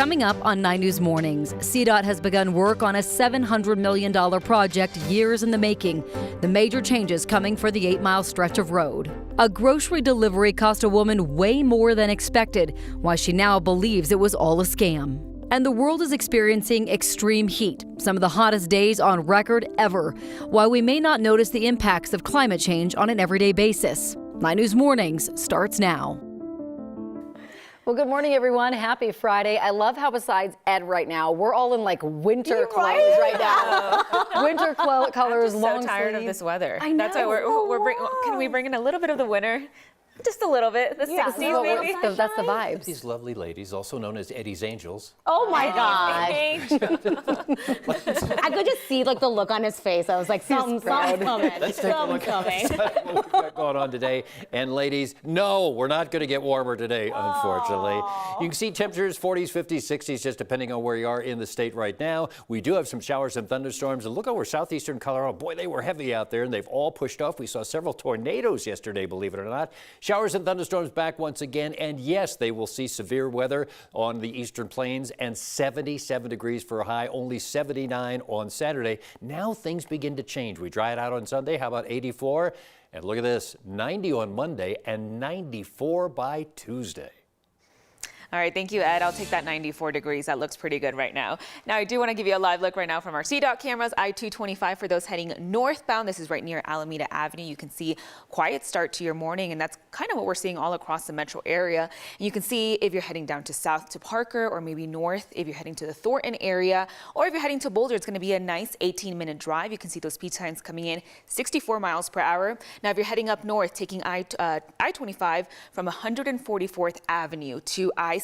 Coming up on 9 News Mornings, CDOT has begun work on a $700 million project years in the making. The major changes coming for the 8-mile stretch of road. A grocery delivery cost a woman way more than expected, why she now believes it was all a scam. And the world is experiencing extreme heat, some of the hottest days on record ever, while we may not notice the impacts of climate change on an everyday basis. 9 News Mornings starts now. Well, good morning, everyone. Happy Friday. I love how besides Ed right now, we're all in like winter clothes right now. Winter colors, long sleeves. I'm so tired of this weather. I know. That's why can we bring in a little bit of the winter? Just a little bit. The 60s, maybe. That's the vibes. These lovely ladies, also known as Eddie's Angels. Oh my God. I could just see like the look on his face. I was like, something's coming. Let's take a look at what we've got going on today. And ladies, no, we're not going to get warmer today, unfortunately. You can see temperatures 40s, 50s, 60s, just depending on where you are in the state right now. We do have some showers and thunderstorms. And look over southeastern Colorado. Boy, they were heavy out there, and they've all pushed off. We saw several tornadoes yesterday, believe it or not. Showers and thunderstorms back once again, and yes, they will see severe weather on the eastern plains and 77 degrees for a high, only 79 on Saturday. Now things begin to change. We dry it out on Sunday. How about 84? And look at this, 90 on Monday and 94 by Tuesday. All right, thank you, Ed. I'll take that 94 degrees. That looks pretty good right now. Now, I do want to give you a live look right now from our CDOT cameras. I-225 for those heading northbound. This is right near Alameda Avenue. You can see quiet start to your morning, and that's kind of what we're seeing all across the metro area. And you can see if you're heading down to south to Parker, or maybe north if you're heading to the Thornton area, or if you're heading to Boulder, it's going to be a nice 18-minute drive. You can see those speed times coming in 64 miles per hour. Now, if you're heading up north, taking I-25 from 144th Avenue to I-76,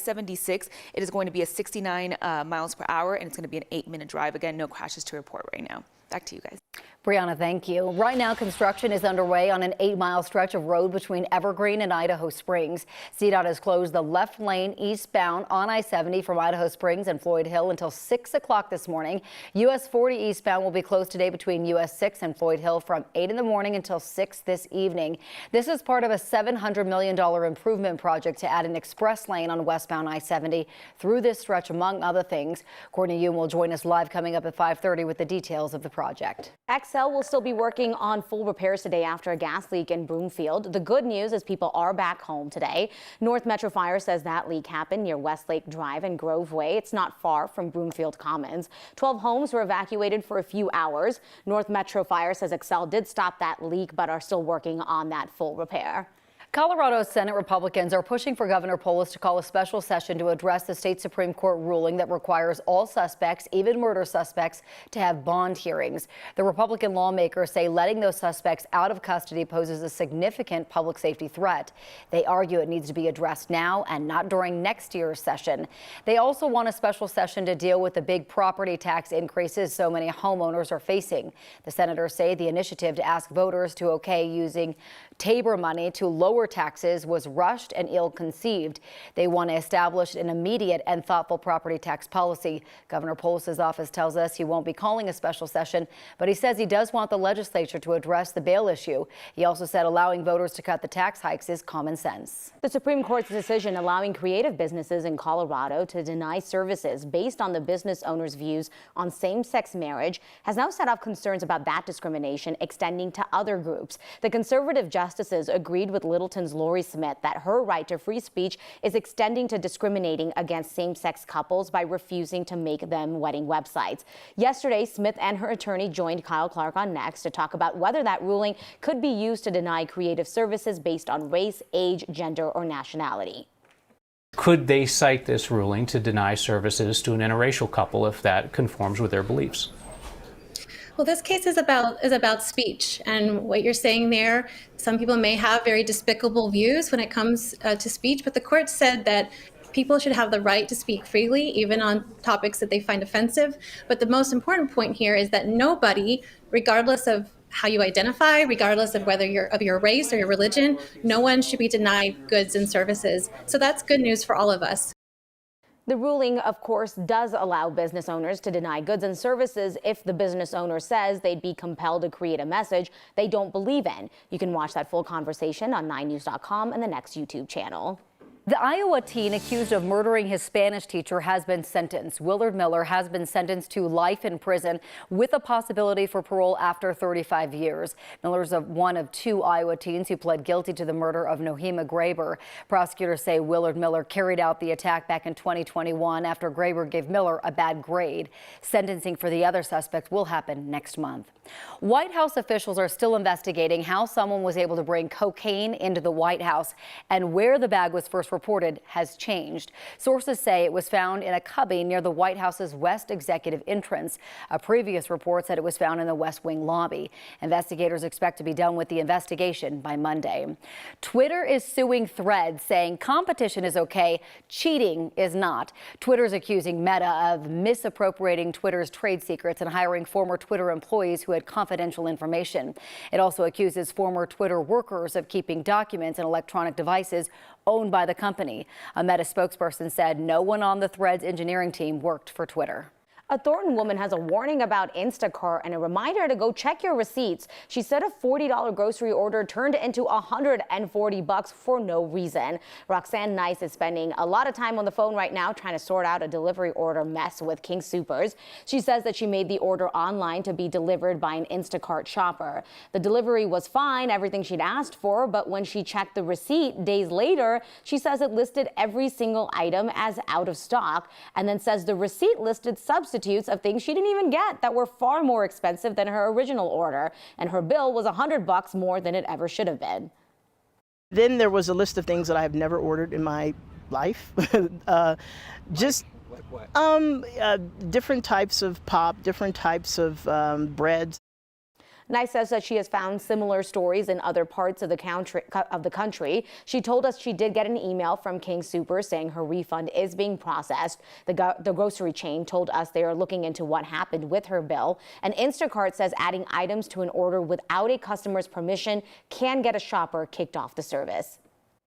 it is going to be a 69 miles per hour, and it's going to be an 8-minute drive. Again, no crashes to report right now. Back to you guys. Brianna, thank you. Right now, construction is underway on an 8-mile stretch of road between Evergreen and Idaho Springs. CDOT has closed the left lane eastbound on I-70 from Idaho Springs and Floyd Hill until 6 o'clock this morning. US 40 eastbound will be closed today between US 6 and Floyd Hill from 8 in the morning until 6 this evening. This is part of a $700 million improvement project to add an express lane on westbound I-70 through this stretch, among other things. Courtney Yoon will join us live coming up at 5:30 with the details of the project. XL will still be working on full repairs today after a gas leak in Broomfield. The good news is people are back home today. North Metro Fire says that leak happened near Westlake Drive and Grove Way. It's not far from Broomfield Commons. 12 homes were evacuated for a few hours. North Metro Fire says XL did stop that leak but are still working on that full repair. Colorado Senate Republicans are pushing for Governor Polis to call a special session to address the state Supreme Court ruling that requires all suspects, even murder suspects, to have bond hearings. The Republican lawmakers say letting those suspects out of custody poses a significant public safety threat. They argue it needs to be addressed now and not during next year's session. They also want a special session to deal with the big property tax increases so many homeowners are facing. The senators say the initiative to ask voters to okay using Tabor money to lower taxes was rushed and ill-conceived. They want to establish an immediate and thoughtful property tax policy. Governor Polis's office tells us he won't be calling a special session, but he says he does want the legislature to address the bail issue. He also said allowing voters to cut the tax hikes is common sense. The Supreme Court's decision allowing creative businesses in Colorado to deny services based on the business owner's views on same-sex marriage has now set off concerns about that discrimination extending to other groups. The conservative justices agreed with Littleton's Lori Smith that her right to free speech is extending to discriminating against same-sex couples by refusing to make them wedding websites. Yesterday, Smith and her attorney joined Kyle Clark on Next to talk about whether that ruling could be used to deny creative services based on race, age, gender, or nationality. Could they cite this ruling to deny services to an interracial couple if that conforms with their beliefs? Well, this case is about speech, and what you're saying there, some people may have very despicable views when it comes to speech, but the court said that people should have the right to speak freely, even on topics that they find offensive. But the most important point here is that nobody, regardless of how you identify, regardless of whether you're of your race or your religion, no one should be denied goods and services. So that's good news for all of us. The ruling, of course, does allow business owners to deny goods and services if the business owner says they'd be compelled to create a message they don't believe in. You can watch that full conversation on 9news.com and the Next YouTube channel. The Iowa teen accused of murdering his Spanish teacher has been sentenced. Willard Miller has been sentenced to life in prison with a possibility for parole after 35 years. Miller's one of two Iowa teens who pled guilty to the murder of Nohema Graber. Prosecutors say Willard Miller carried out the attack back in 2021 after Graber gave Miller a bad grade. Sentencing for the other suspects will happen next month. White House officials are still investigating how someone was able to bring cocaine into the White House, and where the bag was first reported has changed. Sources say it was found in a cubby near the White House's West Executive entrance. A previous report said it was found in the West Wing lobby. Investigators expect to be done with the investigation by Monday. Twitter is suing Threads, saying competition is okay, cheating is not. Twitter's accusing Meta of misappropriating Twitter's trade secrets and hiring former Twitter employees who had confidential information. It also accuses former Twitter workers of keeping documents and electronic devices owned by the company. A Meta spokesperson said no one on the Threads engineering team worked for Twitter. A Thornton woman has a warning about Instacart and a reminder to go check your receipts. She said a $40 grocery order turned into $140 for no reason. Roxanne Nice is spending a lot of time on the phone right now trying to sort out a delivery order mess with King Soopers. She says that she made the order online to be delivered by an Instacart shopper. The delivery was fine, everything she'd asked for, but when she checked the receipt days later, she says it listed every single item as out of stock, and then says the receipt listed substitutes of things she didn't even get that were far more expensive than her original order, and her bill was $100 more than it ever should have been. Then there was a list of things that I have never ordered in my life. Different types of pop, different types of breads. Nice says that she has found similar stories in other parts of the country. She told us she did get an email from King Soopers saying her refund is being processed. The grocery chain told us they are looking into what happened with her bill. And Instacart says adding items to an order without a customer's permission can get a shopper kicked off the service.